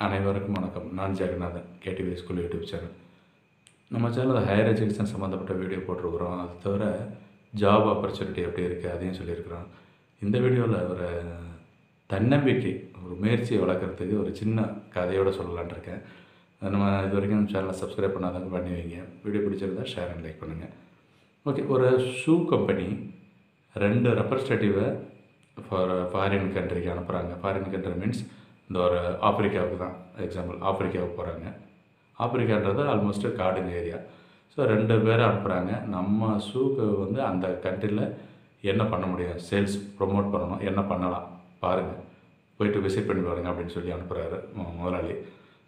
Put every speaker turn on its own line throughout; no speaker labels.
அனைவருக்கும் வணக்கம். நான் Jeganathan, KTV school YouTube channel. நம்ம சேனலில் ஹையர் எஜுகேஷன் சம்மந்தப்பட்ட வீடியோ போட்டிருக்கிறோம். அது தவிர ஜாப் ஆப்பர்ச்சுனிட்டி எப்படி இருக்குது அதையும் சொல்லியிருக்கிறோம். இந்த வீடியோவில் ஒரு தன்னம்பிக்கை, ஒரு முயற்சியை வளர்க்குறதுக்கு ஒரு சின்ன கதையோடு சொல்லலான் இருக்கேன். நம்ம இது வரைக்கும் நம்ம சேனலை சப்ஸ்கிரைப் பண்ணாதவங்க பண்ணி வைங்க. வீடியோ பிடிச்சிருந்தா ஷேர் அண்ட் லைக் பண்ணுங்கள். ஓகே, ஒரு ஷூ கம்பெனி 2 ரெப்ரஸன்டேட்டிவை ஃபாரின் கண்ட்ரிக்கு அனுப்புகிறாங்க. ஃபாரின் கண்ட்ரி மீன்ஸ் இந்த ஒரு ஆப்பிரிக்காவுக்கு தான் எக்ஸாம்பிள், ஆப்பிரிக்காவுக்கு போகிறாங்க. ஆப்பிரிக்கான்றது ஆல்மோஸ்ட்டு காடுங்க ஏரியா. ஸோ 2 பேரை அனுப்புகிறாங்க. நம்ம ஷூக்கு அந்த கண்ட்ரியில் என்ன பண்ண முடியும், சேல்ஸ் ப்ரொமோட் பண்ணணும், என்ன பண்ணலாம் பாருங்கள், போய்ட்டு விசிட் பண்ணி பாருங்கள் அப்படின்னு சொல்லி அனுப்புகிறாரு முதலாளி.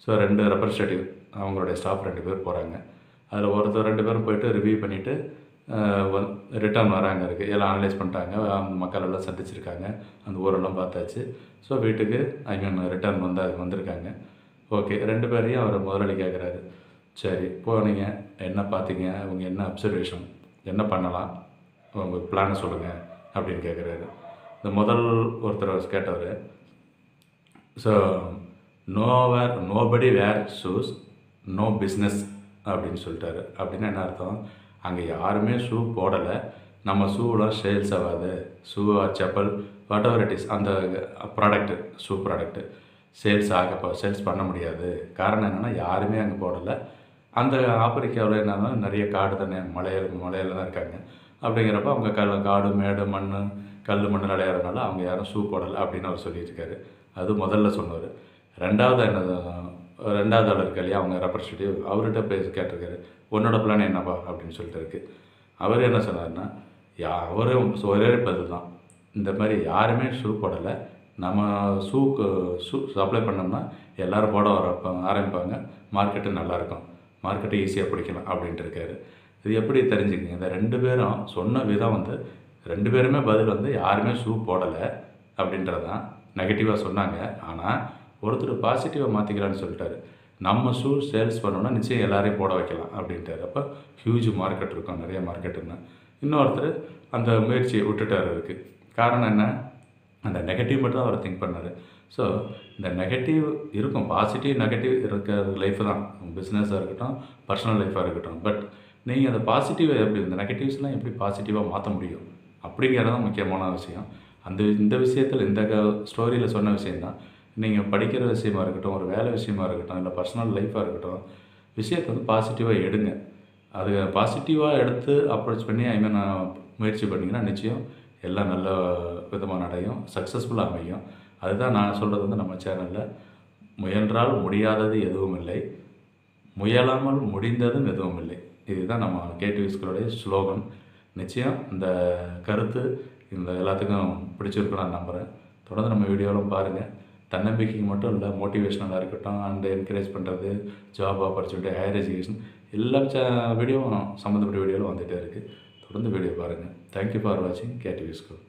ஸோ 2 ரெப்ரஸன்டேட்டிவ், அவங்களுடைய ஸ்டாஃப் 2 பேர் போகிறாங்க. அதில் ஒருத்தர் 2 பேரும் போய்ட்டு ரிவ்யூ பண்ணிவிட்டு ரிட்டர்ன் வராங்க. இருக்குது எல்லாம் அனலைஸ் பண்ணிட்டாங்க, மக்கள் எல்லாம் சந்திச்சிருக்காங்க, அந்த ஊரெல்லாம் பார்த்தாச்சு. ஸோ வீட்டுக்கு ரிட்டர்ன் வந்திருக்காங்க. ஓகே, 2 பேரையும் அவர் முதலாளி கேட்குறாரு, சரி போனீங்க, என்ன பார்த்தீங்க, அவங்க என்ன அப்சர்வேஷன், என்ன பண்ணலாம், உங்கள் பிளானை சொல்லுங்கள் அப்படின்னு கேட்குறாரு. இந்த முதல் ஒருத்தர் கேட்டவர், so nobody wear shoes, no business அப்படின்னு சொல்லிட்டாரு. அப்படின்னா என்ன அர்த்தம், அங்கே யாருமே ஷூ போடலை, நம்ம ஷூலாம் சேல்ஸ் ஆகாது, shoe or chappal whatever it is, அந்த ப்ராடக்ட்டு ஷூ ப்ராடக்ட்டு சேல்ஸ் பண்ண முடியாது. காரணம் என்னென்னா யாருமே அங்கே போடலை. அந்த ஆப்பிரிக்காவில் என்னென்னா நிறைய காடு தானே, மலையில் தான் இருக்காங்க. அப்படிங்கிறப்ப அவங்க காடு மேடு மண் கல் மண் விளையாடுறதுனால அவங்க யாரும் ஷூ போடலை அப்படின்னு அவர் சொல்லியிருக்காரு. அது முதல்ல சொன்னார். ரெண்டாவது ஆள் இருக்கு இல்லையா, அவங்க ரெப்ரஸன்டேட்டிவ், அவர்கிட்ட கேட்டிருக்காரு, உன்னோட பிளான் என்னப்பா அப்படின்னு சொல்லிட்டு இருக்கு. அவர் என்ன சொன்னார்னா, அவரும் ஒரே பதில் தான், இந்த மாதிரி யாருமே ஷூ போடலை, நம்ம ஷூ சப்ளை பண்ணோம்னா எல்லோரும் போட ஆரம்பிப்பாங்க, மார்க்கெட்டு நல்லாயிருக்கும், மார்க்கெட்டை ஈஸியாக பிடிக்கலாம் அப்படின்ட்டு இருக்காரு. இது எப்படி தெரிஞ்சுக்கங்க, இந்த 2 பேரும் சொன்ன விதம் 2 பேருமே பதில் யாருமே ஷூ போடலை அப்படின்றது தான் நெகட்டிவாக சொன்னாங்க. ஆனால் ஒருத்தர் பாசிட்டிவாக மாற்றிக்கலான்னு சொல்லிட்டாரு, நம்ம ஷூ சேல்ஸ் பண்ணோன்னா நிச்சயம் எல்லோரையும் போட வைக்கலாம் அப்படின்ட்டார். அப்போ ஹியூஜ் மார்க்கெட் இருக்கும், நிறைய மார்க்கெட்டுன்னு. இன்னொருத்தர் அந்த முயற்சியை விட்டுட்டார். இருக்குது காரணம் என்ன, அந்த நெகட்டிவ் மட்டும் தான் அவர் திங்க் பண்ணார். ஸோ இந்த நெகட்டிவ் இருக்கும், பாசிட்டிவ் நெகட்டிவ் இருக்கிற லைஃப் தான், பிஸ்னஸாக இருக்கட்டும், பர்சனல் லைஃபாக இருக்கட்டும். பட் நீங்கள் அந்த பாசிட்டிவை எப்படி, இந்த நெகட்டிவ்ஸ்லாம் எப்படி பாசிட்டிவாக மாற்ற முடியும் அப்படிங்கிறது தான் முக்கியமான விஷயம். இந்த விஷயத்தில் இந்த ஸ்டோரியில் சொன்ன விஷயந்தான். நீங்கள் படிக்கிற விஷயமா இருக்கட்டும், ஒரு வேலை விஷயமா இருக்கட்டும், இல்லை பர்சனல் லைஃபாக இருக்கட்டும், விஷயத்தை பாசிட்டிவாக எடுங்க. அது பாசிட்டிவாக எடுத்து அப்ரோச் பண்ணி முயற்சி பண்ணிங்கன்னா நிச்சயம் எல்லாம் நல்ல விதமாக அடையும், சக்ஸஸ்ஃபுல்லாக அமையும். அதுதான் நான் சொல்கிறது நம்ம சேனலில், முயன்றால் முடியாதது எதுவும் இல்லை, முயலாமல் முடிந்ததும் எதுவும் இல்லை. இதுதான் நம்ம கேடிவி ஸ்கூலுடைய ஸ்லோகன். நிச்சயம் இந்த கருத்து எல்லாத்துக்கும் பிடிச்சிருக்கும் நான் நம்புகிறேன். தொடர்ந்து நம்ம வீடியோலாம் பாருங்கள். தன்னம்பிக்கைக்கு மட்டும் இல்லை, மோட்டிவேஷனலாக இருக்கட்டும், அண்ட் என்கரேஜ் பண்ணுறது, ஜாப் ஆப்பர்ச்சுனிட்டி, ஹையர் எஜுகேஷன், எல்லா வீடியோவும் சம்மந்தப்பட்ட வீடியோவில் வந்துகிட்டே இருக்குது. தொடர்ந்து வீடியோ பாருங்கள். தேங்க்யூ ஃபார் வாட்சிங் கேடிவி ஸ்கூல்.